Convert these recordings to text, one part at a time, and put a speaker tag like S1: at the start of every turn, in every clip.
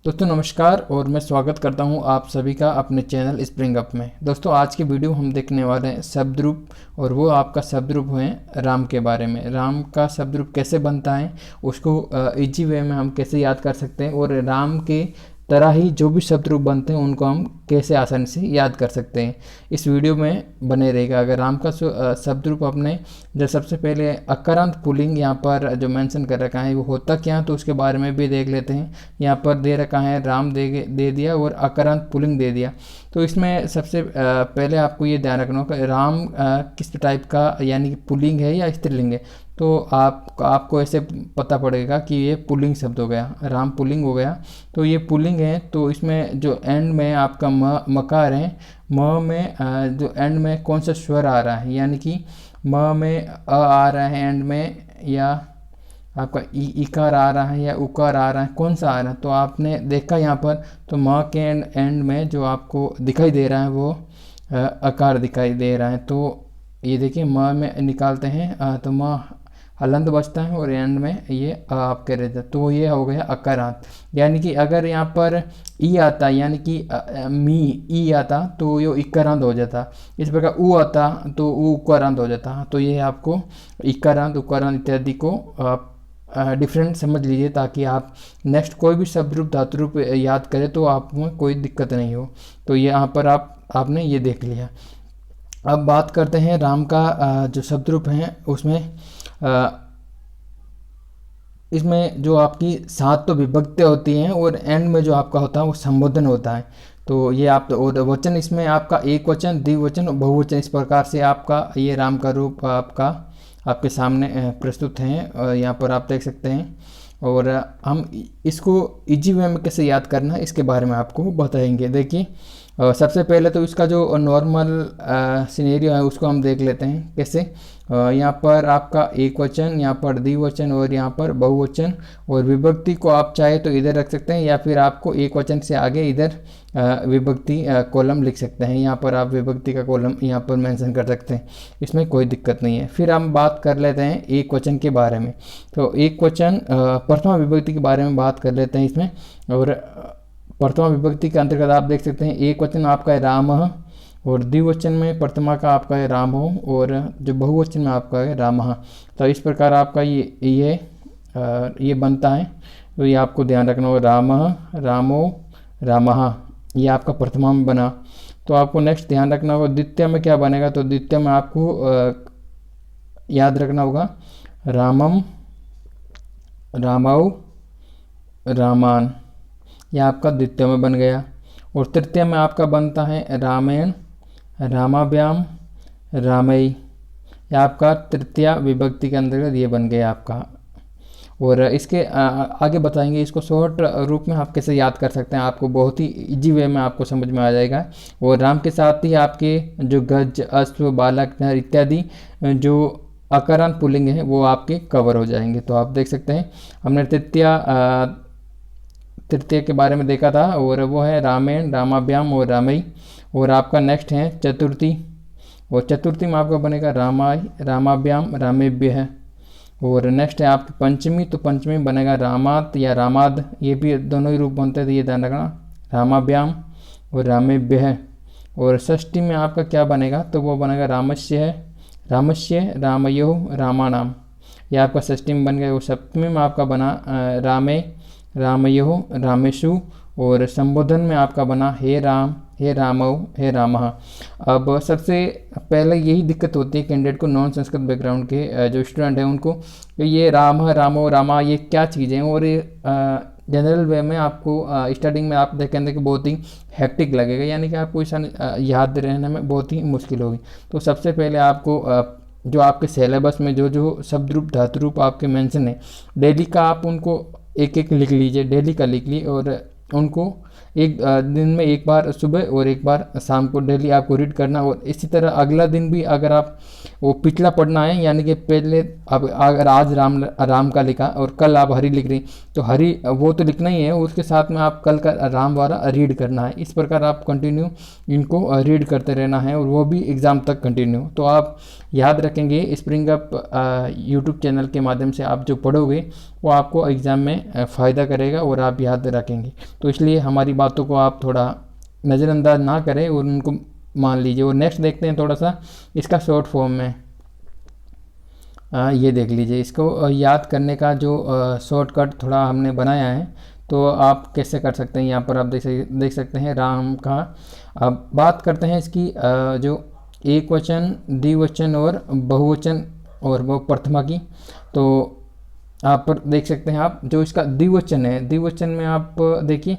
S1: दोस्तों नमस्कार और मैं स्वागत करता हूं आप सभी का अपने चैनल स्प्रिंग अप में। दोस्तों आज की वीडियो हम देखने वाले हैं शब्द रूप, और वो आपका शब्द रूप है राम के बारे में। राम का शब्द रूप कैसे बनता है, उसको इजी वे में हम कैसे याद कर सकते हैं, और राम के तरह ही जो भी शब्द रूप बनते हैं उनको हम कैसे आसानी से याद कर सकते हैं। इस वीडियो में बने रहेगा। अगर राम का शब्द रूप आपने जो सबसे पहले अकारांत पुल्लिंग यहाँ पर जो मेंशन कर रखा है वो होता क्या, तो उसके बारे में भी देख लेते हैं। यहाँ पर दे रखा है राम दे दिया और अकारांत पुल्लिंग दे दिया। तो इसमें सबसे पहले आपको ये ध्यान रखना होगा राम किस टाइप का यानी कि पुल्लिंग है या स्त्रीलिंग है। तो आपको ऐसे पता पड़ेगा कि ये पुल्लिंग शब्द हो गया, राम पुल्लिंग हो गया। तो ये पुल्लिंग है, तो इसमें जो एंड में आपका मकार है, म में जो एंड में कौन सा स्वर आ रहा है, यानी कि म में आ रहा है एंड में, या आपका इकार आ रहा है या उकार आ रहा है, कौन सा आ रहा है। तो आपने देखा यहाँ पर, तो म के एंड में जो आपको दिखाई दे रहा है वो अकार दिखाई दे रहा है। तो ये देखिए म में निकालते हैं तो म हलंत बचता है और एंड में ये आप कह रहे थे, तो ये हो गया अकारांत। यानी कि अगर यहाँ पर ई आता यानी कि मी ई आता तो ये इकारांत हो जाता। इस प्रकार ऊ आता तो ऊ उकारांत हो जाता। तो ये आपको इकारांत उकारांत इत्यादि को आप डिफरेंट समझ लीजिए, ताकि आप नेक्स्ट कोई भी शब्द रूप धातु रूप याद करें तो आप में कोई दिक्कत नहीं हो। तो ये यहाँ पर आपने ये देख लिया। अब बात करते हैं राम का जो शब्द रूप है उसमें इसमें जो आपकी 7 तो विभक्तियाँ होती हैं और एंड में जो आपका होता है वो संबोधन होता है। तो ये आप और वचन इसमें आपका एक वचन, द्विवचन और बहुवचन, इस प्रकार से आपका ये राम का रूप आपके सामने प्रस्तुत हैं। यहाँ पर आप देख सकते हैं। और हम इसको इजी वे में कैसे याद करना है इसके बारे में आपको बताएंगे। देखिए सबसे पहले तो इसका जो नॉर्मल सिनेरियो है उसको हम देख लेते हैं कैसे। यहाँ पर आपका एक वचन, यहाँ पर द्विवचन और यहाँ पर बहुवचन, और विभक्ति को आप चाहे तो इधर रख सकते हैं, या फिर आपको एक वचन से आगे इधर विभक्ति कॉलम लिख सकते हैं। यहाँ पर आप विभक्ति का कॉलम यहाँ पर मेंशन कर सकते हैं, इसमें कोई दिक्कत नहीं है। फिर हम बात कर लेते हैं एक वचन के बारे में। तो एक वचन प्रथमा विभक्ति के बारे में बात कर लेते हैं इसमें। और प्रथमा विभक्ति के अंतर्गत आप देख सकते हैं एक वचन आपका है राम, और द्विवचन में प्रथमा का आपका है राम हो, और जो बहुवचन में आपका है राम। तो इस प्रकार आपका ये बनता है। तो ये आपको ध्यान रखना होगा, राम रामो रामः, ये आपका प्रथमा में बना। तो आपको नेक्स्ट ध्यान रखना होगा द्वितीय में क्या बनेगा। तो द्वितीय में आपको याद रखना होगा रामम रामौ रामान, यह आपका द्वितीय में बन गया। और तृतीय में आपका बनता है रामेण रामाभ्याम रामई, यह आपका तृतीय विभक्ति के अंतर्गत ये बन गया आपका। और इसके आगे बताएंगे इसको शॉर्ट रूप में आप कैसे याद कर सकते हैं, आपको बहुत ही इजी वे में आपको समझ में आ जाएगा। और राम के साथ ही आपके जो गज, अश्व, बालक, नर इत्यादि जो अकारांत पुल्लिंग है वो आपके कवर हो जाएंगे। तो आप देख सकते हैं हमने तृतीय के बारे में देखा था, और वो है रामेण रामाभ्याम और रामई। और आपका नेक्स्ट है चतुर्थी, और चतुर्थी में आपका बनेगा रामाय रामाभ्याम रामेभ्य है। और नेक्स्ट है आपकी पंचमी, तो पंचमी में बनेगा रामात या रामाद, ये भी दोनों ही रूप बनते हैं, तो ये ध्यान रखना रामाभ्याम और रामेभ्य है। और षष्ठी में आपका क्या बनेगा, तो वो बनेगा रामस्य है रामस्य रामयो रामानाम, यह आपका षष्ठी में बन गया। और सप्तमी में आपका बना रामे रामयो रामेशु, और संबोधन में आपका बना हे राम हे रामौ हे रामः। अब सबसे पहले यही दिक्कत होती है कैंडिडेट को, नॉन संस्कृत बैकग्राउंड के जो स्टूडेंट हैं उनको, ये राम रामो रामा ये क्या चीज़ें हैं। और जनरल वे में आपको स्टार्टिंग में आप देखेंगे कि बहुत ही हैक्टिक लगेगा, यानी कि आपको इसे याद रहने में बहुत ही मुश्किल होगी। तो सबसे पहले आपको जो आपके सिलेबस में जो शब्द रूप धातु रूप आपके मेंशन है, डेली का आप उनको एक एक लिख लीजिए, डेली का लिख लीजिए, और उनको एक दिन में एक बार सुबह और एक बार शाम को डेली आपको रीड करना। और इसी तरह अगला दिन भी अगर आप वो पिछला पढ़ना है, यानी कि पहले अब अगर आज राम का लिखा और कल आप हरि लिख रही, तो हरि वो तो लिखना ही है, उसके साथ में आप कल का राम वाला रीड करना है। इस प्रकार आप कंटिन्यू इनको रीड करते रहना है, और वो भी एग्ज़ाम तक कंटिन्यू। तो आप याद रखेंगे स्प्रिंग अप यूट्यूब चैनल के माध्यम से आप जो पढ़ोगे वो आपको एग्ज़ाम में फ़ायदा करेगा और आप याद रखेंगे। तो इसलिए हमारी बातों को आप थोड़ा नज़रअंदाज ना करें और उनको मान लीजिए। और नेक्स्ट देखते हैं थोड़ा सा इसका शॉर्ट फॉर्म में। ये देख लीजिए, इसको याद करने का जो शॉर्टकट थोड़ा हमने बनाया है, तो आप कैसे कर सकते हैं। यहाँ पर आप देख सकते हैं राम का। अब बात करते हैं इसकी जो एक वचन, द्विवचन और बहुवचन और वो प्रथमा की। तो आप पर देख सकते हैं आप जो इसका द्विवचन है, द्विवचन में आप देखिए,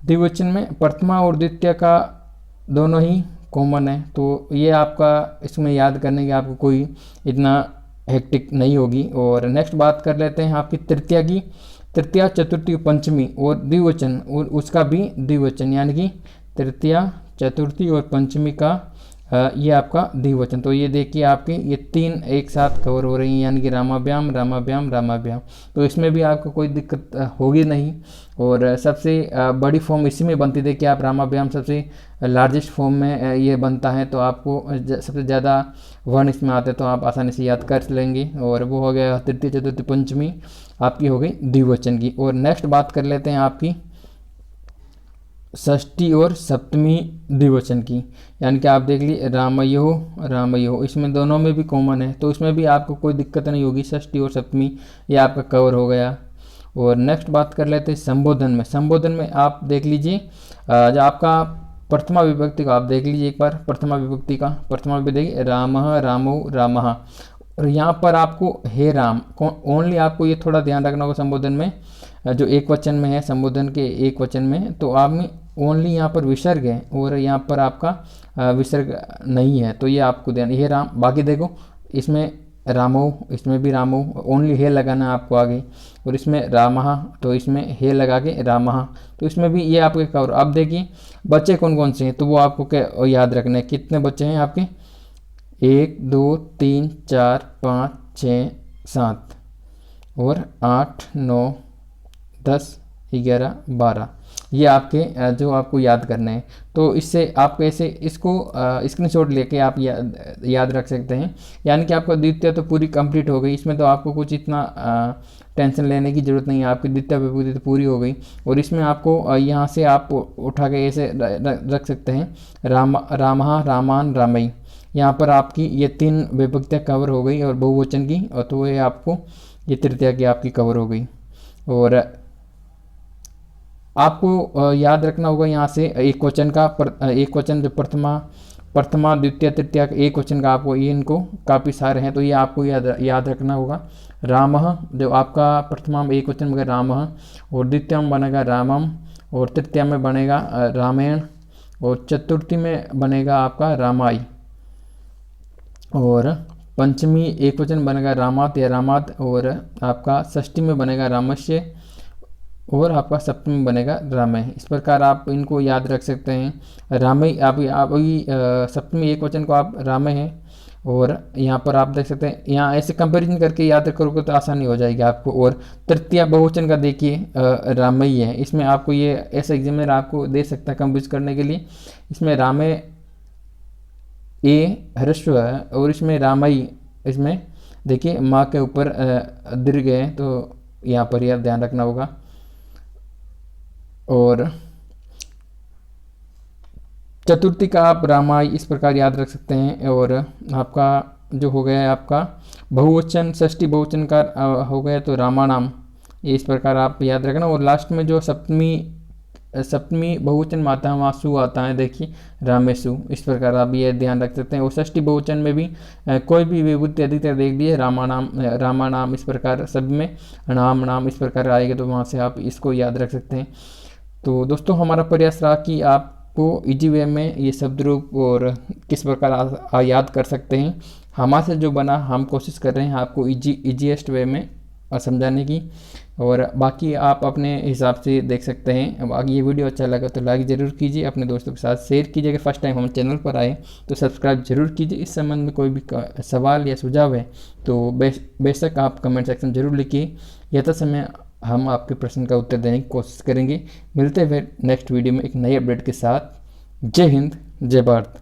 S1: द्विवचन में प्रथमा और द्वितीय का दोनों ही कॉमन है। तो ये आपका इसमें याद करने की आपको कोई इतना हेक्टिक नहीं होगी। और नेक्स्ट बात कर लेते हैं आपकी तृतीया की। तृतीया, चतुर्थी, पंचमी और द्विवचन और उसका भी द्विवचन, यानी कि तृतीया, चतुर्थी और पंचमी का ये आपका द्विवचन। तो ये देखिए आपकी ये तीन एक साथ कवर हो रही हैं, यानी कि रामाभ्याम, रामाभ्याम, रामाभ्याम। तो इसमें भी आपको कोई दिक्कत होगी नहीं। और सबसे बड़ी फॉर्म इसी में बनती। देखिए आप रामाभ्याम सबसे लार्जेस्ट फॉर्म में ये बनता है, तो आपको सबसे ज़्यादा वर्ण इसमें आते हैं, तो आप आसानी से याद कर लेंगे। और वो हो गया तृतीय, चतुर्थी, पंचमी आपकी हो गई द्विवचन की। और नेक्स्ट बात कर लेते हैं आपकी षष्ठी और सप्तमी द्विवचन की, यानी कि आप देख लीजिए रामयो, रामयो, इसमें दोनों में भी कॉमन है, तो इसमें भी आपको कोई दिक्कत नहीं होगी। षष्ठी और सप्तमी ये आपका कवर हो गया। और नेक्स्ट बात कर लेते हैं संबोधन में। संबोधन में आप देख लीजिए जो आपका प्रथमा विभक्ति का आप देख लीजिए एक बार, प्रथमा विभक्ति का प्रथमा विभक्ति देखिए रामः, रामो, रामः। और यहाँ पर आपको हे राम ओनली, आपको ये थोड़ा ध्यान रखना होगा संबोधन में, जो एक वचन में है, संबोधन के एक वचन में, तो आप में ओनली यहाँ पर विसर्ग है और यहाँ पर आपका विसर्ग नहीं है, तो ये आपको ध्यान, हे राम। बाकी देखो इसमें रामो, इसमें भी रामो, ओनली हे लगाना है आपको आगे। और इसमें रामः, तो इसमें हे लगा के रामः, तो इसमें भी ये आपके कवर। अब देखिए बच्चे कौन कौन से हैं, तो वो आपको क्या याद रखना है। कितने बच्चे हैं आपके, 1 2 3 4 5 6 7 और 8 9 10 11 12, ये आपके जो आपको याद करने हैं। तो इससे आप कैसे इसको स्क्रीनशॉट लेके आप याद रख सकते हैं। यानी कि आपका द्वितीय तो पूरी कंप्लीट हो गई, इसमें तो आपको कुछ इतना टेंशन लेने की ज़रूरत नहीं है, आपकी द्वितीय विभूति तो पूरी हो गई। और इसमें आपको यहाँ से आप उठा के ऐसे रख सकते हैं रामः, रामान, रामई। यहाँ पर आपकी ये 3 विभक्तियाँ कवर हो गई और बहुवचन की, और तो ये आपको ये तृतीया की आपकी कवर हो गई। और आपको याद रखना होगा यहाँ से एक वचन का एक वचन जो प्रथमा द्वितीय तृतीया एक वचन का, आपको ये इनको काफ़ी सारे हैं, तो ये आपको याद रखना होगा। रामः जो आपका प्रथमा में एक वचन बनेगा रामः, और द्वितीय में बनेगा रामम, और तृतीया में बनेगा रामायण, और चतुर्थी में बनेगा आपका रामाई, और पंचमी एक वचन बनेगा रामात या रामात, और आपका षष्ठी में बनेगा रामस्य, और आपका सप्तमी में बनेगा रामय। इस प्रकार आप इनको याद रख सकते हैं। रामय आप सप्तमी एक वचन को आप रामय है, और यहाँ पर आप देख सकते हैं, यहाँ ऐसे कंपैरिजन करके याद करोगे तो आसानी हो जाएगी आपको। और तृतीया बहुवचन का देखिए रामई है, इसमें आपको ये ऐसा एग्जामिनर आपको दे सकता है कंफ्यूज करने के लिए। इसमें रामय ए ह्रस्व है, और इसमें रामई, इसमें देखिए माँ के ऊपर दीर्घ है, तो यहाँ पर यह ध्यान रखना होगा। और चतुर्थी का आप रामाई इस प्रकार याद रख सकते हैं। और आपका जो हो गया है आपका बहुवचन, षष्ठी बहुवचन का हो गया तो रामानाम, ये इस प्रकार आप याद रखना। और लास्ट में जो सप्तमी बहुवचन में आता है वहाँ सु आता है, देखिए रामेशु, इस प्रकार आप ये ध्यान रख सकते हैं। और षष्ठी बहुवचन में भी कोई भी विभूति अधिकतर देख लीजिए रामानाम इस प्रकार, सब में नाम इस प्रकार आएगा, तो वहाँ से आप इसको याद रख सकते हैं। तो दोस्तों हमारा प्रयास रहा कि आपको इजी वे में ये शब्द रूप और किस प्रकार याद कर सकते हैं। हमारे से जो बना हम कोशिश कर रहे हैं आपको ईजीएस्ट वे में समझाने की, और बाकी आप अपने हिसाब से देख सकते हैं। बाकी ये वीडियो अच्छा लगा तो लाइक ज़रूर कीजिए, अपने दोस्तों के साथ शेयर कीजिए। अगर फर्स्ट टाइम हम चैनल पर आए तो सब्सक्राइब जरूर कीजिए। इस संबंध में कोई भी सवाल या सुझाव है तो बेशक आप कमेंट सेक्शन जरूर लिखिए, यथासमय हम आपके प्रश्न का उत्तर देने की कोशिश करेंगे। मिलते हैं फिर नेक्स्ट वीडियो में एक नई अपडेट के साथ। जय हिंद, जय भारत।